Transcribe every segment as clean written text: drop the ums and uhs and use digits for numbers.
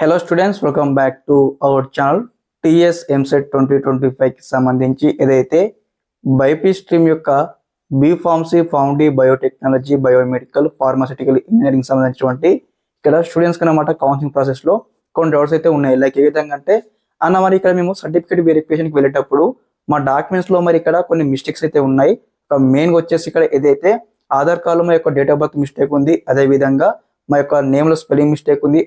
Hello students, welcome back to our channel. TS EAMCET 2025కి సంబంధించి ఏదైతే బైపీ స్ట్రీమ్ యొక్క B Pharmacy, Pharm D, biotechnology, biomedical, pharmaceutical engineering సంబంధించినటువంటి ఇక్కడ స్టూడెంట్స్కి అన్నమాట కౌన్సిలింగ్ ప్రాసెస్లో కొన్ని డౌట్స్ అయితే ఉన్నాయి. లైక్ ఏ విధంగా అంటే మరి ఇక్కడ మేము సర్టిఫికేట్ వెరిఫికేషన్కి వెళ్ళేటప్పుడు మా డాక్యుమెంట్స్లో మరి ఇక్కడ కొన్ని మిస్టేక్స్ అయితే ఉన్నాయి. మెయిన్గా వచ్చేసి ఇక్కడ ఏదైతే ఆధార్ కార్డులో మా యొక్క డేట్ ఆఫ్ బర్త్ మిస్టేక్ ఉంది, అదేవిధంగా మా యొక్క నేమ్లో స్పెల్లింగ్ మిస్టేక్ ఉంది,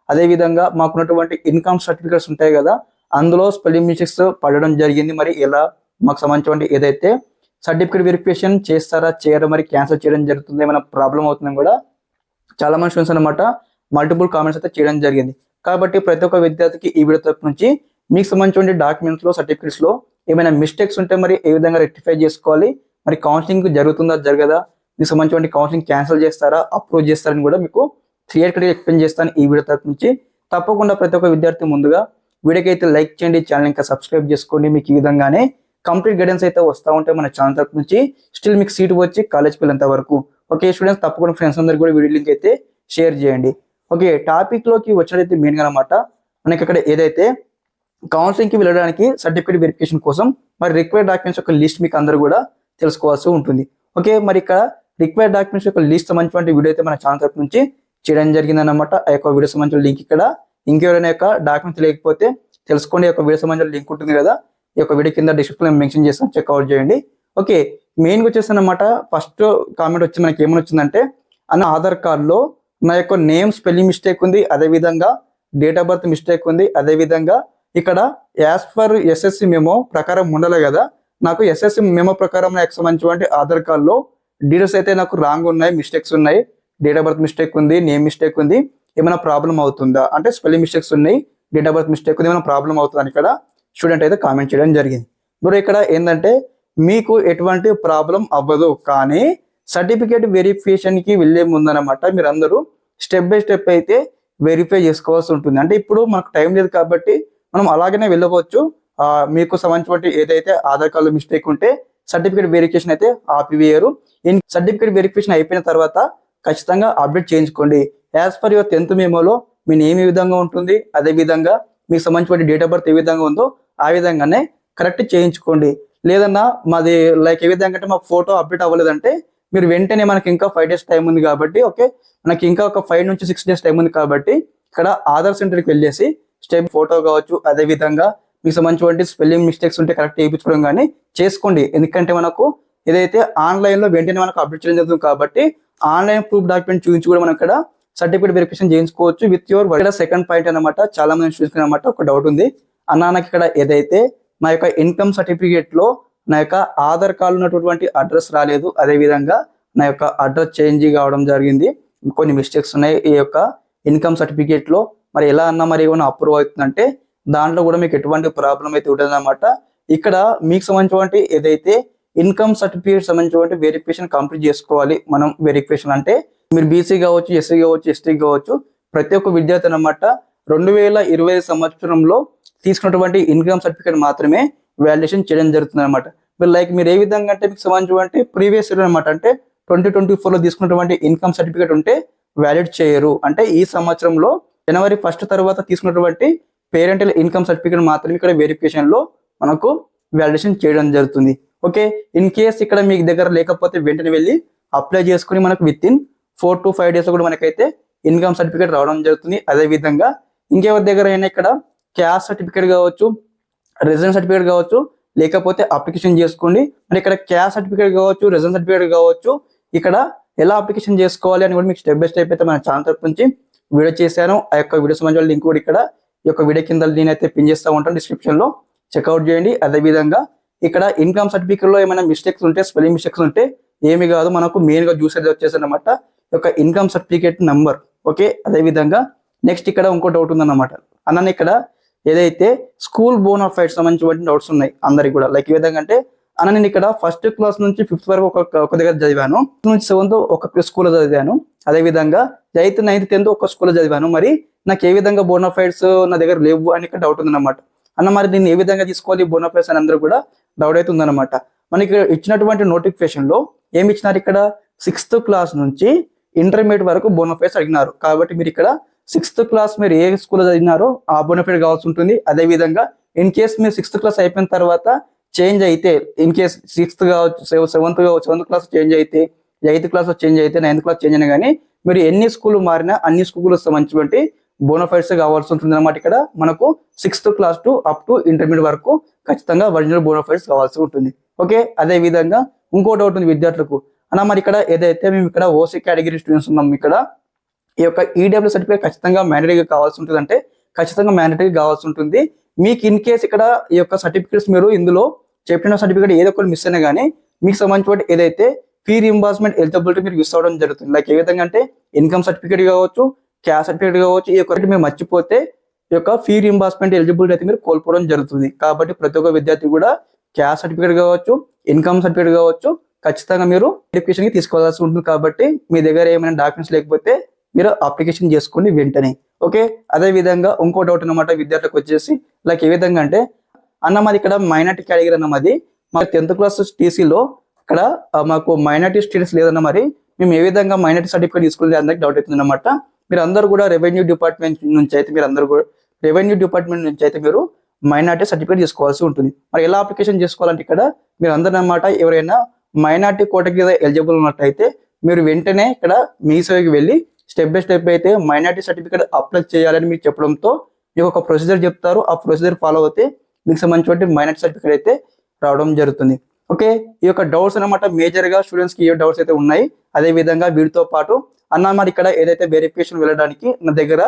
అదేవిధంగా మాకున్నటువంటి ఇన్కమ్ సర్టిఫికేట్స్ ఉంటాయి కదా, అందులో స్పెల్లింగ్ మిస్టేక్స్ పడడం జరిగింది. మరి ఎలా మాకు సంబంధించిన ఏదైతే సర్టిఫికేట్ వెరిఫికేషన్ చేస్తారా చేయడం, మరి క్యాన్సిల్ చేయడం జరుగుతుంది, ఏమైనా ప్రాబ్లం అవుతుందని కూడా చాలా మంది స్టూడెంట్స్ అనమాట మల్టిపుల్ కామెంట్స్ అయితే చేయడం జరిగింది. కాబట్టి ప్రతి ఒక్క విద్యార్థికి ఈ వీడియో తరపు నుంచి మీకు సంబంధించిన డాక్యుమెంట్స్లో, సర్టిఫికేట్స్లో ఏమైనా మిస్టేక్స్ ఉంటే మరి ఏ విధంగా రెక్టిఫై చేసుకోవాలి, మరి కౌన్సిలింగ్ జరుగుతుందా జరగదా, మీకు సంబంధించిన కౌన్సిలింగ్ క్యాన్సిల్ చేస్తారా అప్రూవ్ చేస్తారని కూడా మీకు క్లియర్ కట్గా ఎక్స్ప్లెయిన్ చేస్తాను ఈ వీడియో తరపు నుంచి. తప్పకుండా ప్రతి ఒక్క విద్యార్థి ముందుగా వీడియోకి అయితే లైక్ చేయండి, ఛానల్ ఇంకా సబ్స్క్రైబ్ చేసుకోండి. మీకు ఈ విధంగానే కంప్లీట్ గైడెన్స్ అయితే వస్తూ ఉంటాయి మన ఛానల్ తరపు నుంచి. స్టిల్ మీకు సీట్ వచ్చి కాలేజ్కి వెళ్ళేంత వరకు. ఓకే స్టూడెంట్స్, తప్పకుండా ఫ్రెండ్స్ అందరికీ కూడా వీడియో లింక్ అయితే షేర్ చేయండి. ఓకే, టాపిక్లోకి వచ్చినట్లయితే మెయిన్గా అనమాట మనకి ఇక్కడ ఏదైతే కౌన్సిలింగ్కి వెళ్ళడానికి సర్టిఫికేట్ వెరిఫికేషన్ కోసం మరి రిక్వైర్డ్ డాక్యుమెంట్స్ యొక్క లిస్ట్ మీకు అందరూ కూడా తెలుసుకోవాల్సి ఉంటుంది. ఓకే, మరి ఇక్కడ రిక్వైర్డ్ డాక్యుమెంట్స్ యొక్క లిస్ట్ సంబంధించిన వీడియో అయితే మన ఛానల్ తరపు నుంచి చేయడం జరిగింది అన్నమాట. ఆ యొక్క వీడియో సంబంధించిన లింక్ ఇక్కడ, ఇంకెవరైనా యొక్క డాక్యుమెంట్ తెలియకపోతే తెలుసుకోండి. యొక్క వీడియో సంబంధించిన లింక్ ఉంటుంది కదా, ఈ యొక్క వీడియో కింద డిస్క్రిప్షన్ మెన్షన్ చేస్తాను, చెక్అవుట్ చేయండి. ఓకే, మెయిన్గా వచ్చేసి అనమాట ఫస్ట్ కామెంట్ వచ్చి మనకి ఏమని వచ్చిందంటే, అన్న ఆధార్ కార్డులో నా యొక్క నేమ్ స్పెల్లింగ్ మిస్టేక్ ఉంది, అదేవిధంగా డేట్ ఆఫ్ బర్త్ మిస్టేక్ ఉంది, అదేవిధంగా ఇక్కడ యాజ్ పర్ ఎస్ఎస్సి మెమో ప్రకారం ఉండాలి కదా, నాకు ఎస్ఎస్సి మెమో ప్రకారం నాకు సంబంధించిన ఆధార్ కార్డులో డీటెయిల్స్ అయితే నాకు రాంగ్ ఉన్నాయి, మిస్టేక్స్ ఉన్నాయి, డేట్ ఆఫ్ బర్త్ మిస్టేక్ ఉంది, నేమ్ మిస్టేక్ ఉంది, ఏమైనా ప్రాబ్లం అవుతుందా అంటే స్పెల్లింగ్ మిస్టేక్స్ ఉన్నాయి, డేట్ ఆఫ్ బర్త్ మిస్టేక్ ఉంది, ఏమైనా ప్రాబ్లం అవుతుందని ఇక్కడ స్టూడెంట్ అయితే కామెంట్ చేయడం జరిగింది. ఇప్పుడు ఇక్కడ ఏంటంటే మీకు ఎటువంటి ప్రాబ్లం అవ్వదు, కానీ సర్టిఫికేట్ వెరిఫికేషన్కి వెళ్ళే ముందనమాట మీరు అందరూ స్టెప్ బై స్టెప్ అయితే వెరిఫై చేసుకోవాల్సి ఉంటుంది. అంటే ఇప్పుడు మనకు టైం లేదు కాబట్టి మనం అలాగనే వెళ్ళవచ్చు. మీకు సంబంధించిన ఏదైతే ఆధార్ కార్డులో మిస్టేక్ ఉంటే సర్టిఫికేట్ వెరిఫికేషన్ అయితే ఆపివేయరు. సర్టిఫికేట్ వెరిఫికేషన్ అయిపోయిన తర్వాత ఖచ్చితంగా అప్డేట్ చేయించుకోండి. యాజ్ పర్ యువర్ 10th మెమోలో మీ నేమ్ ఏ విధంగా ఉంటుంది, అదేవిధంగా మీకు సంబంధించిన డేట్ ఆఫ్ బర్త్ ఏ విధంగా ఉందో ఆ విధంగానే కరెక్ట్ చేయించుకోండి. లేదన్నా మాది లైక్ ఏ విధంగా అంటే మా ఫోటో అప్డేట్ అవ్వలేదంటే మీరు వెంటనే మనకి ఇంకా 5 days టైం ఉంది కాబట్టి, ఓకే మనకి ఇంకా ఒక 5 నుంచి 6 days టైం ఉంది కాబట్టి ఇక్కడ ఆధార్ సెంటర్కి వెళ్ళేసి స్టెప్ ఫోటో కావచ్చు, అదేవిధంగా మీకు సంబంధించిన స్పెల్లింగ్ మిస్టేక్స్ ఉంటే కరెక్ట్ చేయించుకోవడం కానీ చేసుకోండి. ఎందుకంటే మనకు ఏదైతే ఆన్లైన్లో వెంటనే మనకు అప్డేట్ చేయడం జరుగుతుంది కాబట్టి ఆన్లైన్ ప్రూఫ్ డాక్యుమెంట్ చూపించి కూడా మనం ఇక్కడ సర్టిఫికేట్ వెరిఫికేషన్ చేయించుకోవచ్చు విత్ యువర్. ఇక్కడ సెకండ్ పాయింట్ అనమాట, చాలా మంది స్టూడెంట్స్ అనమాట ఒక డౌట్ ఉంది, అన్న నాకు ఇక్కడ ఏదైతే నా యొక్క ఇన్కమ్ సర్టిఫికేట్లో నా యొక్క ఆధార్ కార్డు ఉన్నటువంటి అడ్రస్ రాలేదు, అదేవిధంగా నా యొక్క అడ్రస్ చేంజ్ కావడం జరిగింది, కొన్ని మిస్టేక్స్ ఉన్నాయి ఈ యొక్క ఇన్కమ్ సర్టిఫికేట్లో, మరి ఎలా అన్నా మరి ఏమైనా అప్రూవ్ అవుతుందంటే దాంట్లో కూడా మీకు ఎటువంటి ప్రాబ్లం అయితే ఉంటుంది అనమాట. ఇక్కడ మీకు సంబంధించిన ఏదైతే ఇన్కమ్ సర్టిఫికేట్ సంబంధించిన వెరిఫికేషన్ కంప్లీట్ చేసుకోవాలి. మనం వెరిఫికేషన్ అంటే మీరు బీసీ కావచ్చు, ఎస్సీ కావచ్చు, ఎస్టీ కావచ్చు, ప్రతి ఒక్క విద్యార్థి అనమాట 2020 సంవత్సరంలో తీసుకున్నటువంటి ఇన్కమ్ సర్టిఫికేట్ మాత్రమే వాలిడేషన్ చేయడం జరుగుతుంది అనమాట. మీరు ఏ విధంగా అంటే మీకు సంబంధించిన ప్రీవియస్ ఇయర్ అనమాట, అంటే 2024లో తీసుకున్నటువంటి ఇన్కమ్ సర్టిఫికేట్ ఉంటే వ్యాలిడ్ చేయరు. అంటే ఈ సంవత్సరంలో January 1 తర్వాత తీసుకున్నటువంటి పేరెంటల్ ఇన్కమ్ సర్టిఫికేట్ మాత్రమే ఇక్కడ వెరిఫికేషన్లో మనకు వాలిడేషన్ చేయడం జరుగుతుంది. ఓకే, ఇన్ కేస్ ఇక్కడ మీకు దగ్గర లేకపోతే వెంటనే వెళ్ళి అప్లై చేసుకుని మనకు విత్ ఇన్ 4 to 5 days కూడా మనకైతే ఇన్కమ్ సర్టిఫికేట్ రావడం జరుగుతుంది. అదేవిధంగా ఇంకెవరి దగ్గర అయినా ఇక్కడ క్యాస్ట్ సర్టిఫికేట్ కావచ్చు, రెసిడెన్స్ సర్టిఫికేట్ కావచ్చు, లేకపోతే అప్లికేషన్ చేసుకోండి. మరి ఇక్కడ క్యాస్ట్ సర్టిఫికేట్ కావచ్చు, రెసిడెన్స్ సర్టిఫికేట్ కావచ్చు, ఇక్కడ ఎలా అప్లికేషన్ చేసుకోవాలి అని కూడా మీకు స్టెప్ బై స్టెప్ అయితే మన ఛానల్ తరపు నుంచి వీడియో చేశాను. ఆ యొక్క వీడియో సంబంధించిన లింక్ కూడా ఇక్కడ ఈ యొక్క వీడియో కింద నేనైతే పిన్ చేస్తూ ఉంటాను, డిస్క్రిప్షన్లో చెక్అవుట్ చేయండి. అదేవిధంగా ఇక్కడ ఇన్కమ్ సర్టిఫికేట్లో ఏమైనా మిస్టేక్స్ ఉంటే, స్పెల్లింగ్ మిస్టేక్స్ ఉంటే ఏమి కాదు, మనకు మెయిన్గా చూసేది వచ్చేసి అనమాట యొక్క ఇన్కమ్ సర్టిఫికేట్ నెంబర్. ఓకే, అదేవిధంగా నెక్స్ట్ ఇక్కడ ఇంకో డౌట్ ఉందన్నమాట, అన్న ఇక్కడ ఏదైతే స్కూల్ బోనాఫైడ్ సంబంధించిన డౌట్స్ ఉన్నాయి అందరికి కూడా. లైక్ ఏ విధంగా అంటే అన్న నేను ఇక్కడ 1st క్లాస్ నుంచి 5th వరకు ఒక దగ్గర చదివాను, నుంచి 7th ఒక స్కూల్లో చదివాను, అదేవిధంగా 8th 9th 10th ఒక స్కూల్లో చదివాను, మరి నాకు ఏ విధంగా బోనాఫైడ్స్ నా దగ్గర లేవు అని ఇక్కడ డౌట్ ఉందన్నమాట. అన్న మరి దీన్ని ఏ విధంగా తీసుకోవాలి బోనాఫైడ్స్ అని అందరూ కూడా డౌట్ అయితే ఉందన్నమాట. మనకి ఇచ్చినటువంటి నోటిఫికేషన్లో ఏమి ఇచ్చినారు, ఇక్కడ 6th క్లాస్ నుంచి ఇంటర్మీడియట్ వరకు బోనాఫైడ్స్ అడిగినారు. కాబట్టి మీరు ఇక్కడ సిక్స్త్ క్లాస్ మీరు ఏ స్కూల్లో చదివినారో ఆ బోనఫైడ్ కావాల్సి ఉంటుంది. అదే విధంగా ఇన్ కేస్ మీరు సిక్స్త్ క్లాస్ అయిపోయిన తర్వాత చేంజ్ అయితే, ఇన్ కేస్ సిక్స్త్ కావచ్చు, సెవెంత్ క్లాస్ చేంజ్ అయితే, ఎయిత్ క్లాస్ చేంజ్ అయితే, నైన్త్ క్లాస్ చేంజ్ అయినా కానీ మీరు ఎన్ని స్కూల్ మారినా అన్ని స్కూల్ సంబంధించినటువంటి బోనఫైడ్స్ కావాల్సి ఉంటుంది అనమాట. ఇక్కడ మనకు sixth class to up to intermediate వరకు ఖచ్చితంగా ఒరిజినల్ బోనఫైడ్స్ కావాల్సి ఉంటుంది. ఓకే, అదే విధంగా ఇంకో డౌట్ ఉంది విద్యార్థులకు, అన్న మరి ఇక్కడ ఏదైతే మేము ఇక్కడ ఓసీ కేటగిరీ స్టూడెంట్స్ ఉన్నాం, ఇక్కడ ఈ యొక్క ఈడబ్ల్యూ సర్టిఫికేట్ ఖచ్చితంగా మ్యాండేటరీగా కావాల్సి ఉంటుంది అంటే ఖచ్చితంగా మ్యాండేటరీ కావాల్సి ఉంటుంది. మీకు ఇన్ కేస్ ఇక్కడ ఈ యొక్క సర్టిఫికేట్స్ మీరు ఇందులో చెప్పిన సర్టిఫికేట్ ఏదో ఒకటి మిస్ అయినా కానీ మీకు సంబంధించిన ఏదైతే ఫీ రింబర్స్మెంట్ ఎలిజిబిలిటీ మీరు మిస్ అవ్వడం జరుగుతుంది. లైక్ ఏ విధంగా అంటే ఇన్కమ్ సర్టిఫికేట్ కావచ్చు, క్యాస్ట్ సర్టిఫికేట్ కావచ్చు, ఈ ఒక్కటి మీరు మర్చిపోతే ఈ యొక్క ఫీ రింబర్స్మెంట్ ఎలిజిబిలిటీ అయితే మీరు కోల్పోవడం జరుగుతుంది. కాబట్టి ప్రతి ఒక్క విద్యార్థి కూడా క్యాస్ట్ సర్టిఫికేట్ కావచ్చు, ఇన్కమ్ సర్టిఫికేట్ కావచ్చు ఖచ్చితంగా మీరు వెరిఫికేషన్ కి తీసుకోవాల్సి ఉంటుంది. కాబట్టి మీ దగ్గర ఏమైనా డాక్యుమెంట్స్ లేకపోతే మీరు అప్లికేషన్ చేసుకోండి వెంటనే. ఓకే, అదే విధంగా ఇంకో డౌట్ అన్నమాట విద్యార్థులకు వచ్చేసి, లైక్ ఏ విధంగా అంటే అన్న మాది ఇక్కడ మైనార్టీ కేటగిరీ అన్న మాది మా 10th క్లాస్ టీసీలో ఇక్కడ మాకు మైనార్టీ స్టేటస్ లేదన్న, మరి మేము ఏ విధంగా మైనార్టీ సర్టిఫికేట్ తీసుకోలేదు అందరికి డౌట్ అవుతుంది అనమాట. మీరు అందరూ కూడా రెవెన్యూ డిపార్ట్మెంట్ నుంచి అయితే మీరు మైనార్టీ సర్టిఫికేట్ తీసుకోవాల్సి ఉంటుంది. మరి ఎలా అప్లికేషన్ చేసుకోవాలంటే ఇక్కడ మీరు అందరూ అన్నమాట ఎవరైనా మైనార్టీ కేటగిరీ ఎలిజిబుల్ ఉన్నట్టయితే మీరు వెంటనే ఇక్కడ మీ సేవకి వెళ్ళి స్టెప్ బై స్టెప్ అయితే మైనార్టీ సర్టిఫికేట్ అప్లై చేయాలని మీకు చెప్పడంతో మీకు ఒక ప్రొసీజర్ చెప్తారు. ఆ ప్రొసీజర్ ఫాలో అయితే మీకు సంబంధించిన మైనార్టీ సర్టిఫికేట్ అయితే రావడం జరుగుతుంది. ఓకే, ఈ యొక్క డౌట్స్ అనమాట మేజర్ గా స్టూడెంట్స్ కి ఏ డౌట్స్ అయితే ఉన్నాయి. అదే విధంగా వీటితో పాటు అన్న మరి ఇక్కడ ఏదైతే వెరిఫికేషన్ వెళ్ళడానికి నా దగ్గర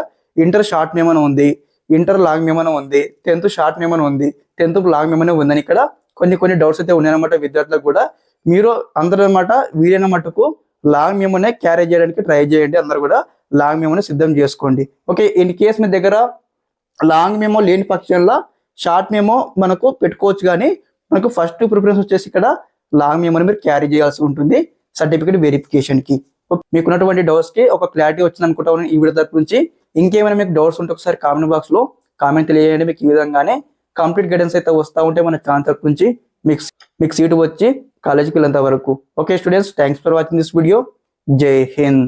ఇంటర్ షార్ట్ మెమో ఉంది, ఇంటర్ లాంగ్ మెమో ఉంది, 10th షార్ట్ మెమో ఉంది, 10th లాంగ్ మెమో ఉందని ఇక్కడ కొన్ని డౌట్స్ అయితే ఉన్నాయన్నమాట విద్యార్థులకు కూడా. మీరు అందరూ అనమాట వీలైన మటుకు లాంగ్ మెమోనే క్యారీ చేయడానికి ట్రై చేయండి. అందరూ కూడా లాంగ్ మెమోని సిద్ధం చేసుకోండి. ఓకే, ఇన్ కేస్ మీ దగ్గర లాంగ్ మెమో లేని పక్షంలో షార్ట్ మెమో మనకు పెట్టుకోవచ్చు, కానీ మనకు ఫస్ట్ ప్రిఫరెన్స్ వచ్చేసి ఇక్కడ లాంగ్ మెమోని మీరు క్యారీ చేయాల్సి ఉంటుంది సర్టిఫికేట్ వెరిఫికేషన్ కి. మీకు ఉన్నటువంటి డౌట్స్ కి ఒక క్లారిటీ వచ్చింది అనుకుంటాను ఈ వీడియో తరపు నుంచి. ఇంకేమైనా మీకు డౌట్స్ ఉంటే ఒకసారి కామెంట్ బాక్స్ లో కామెంట్ తెలియజేయండి. మీకు ఈ విధంగానే కంప్లీట్ గైడెన్స్ అయితే వస్తూ ఉంటే మన ఛానల్ తరపు నుంచి మీకు సీటు వచ్చి కాలేజీకి వెళ్ళేంత వరకు. Okay students, thanks for watching this video. జై హింద్.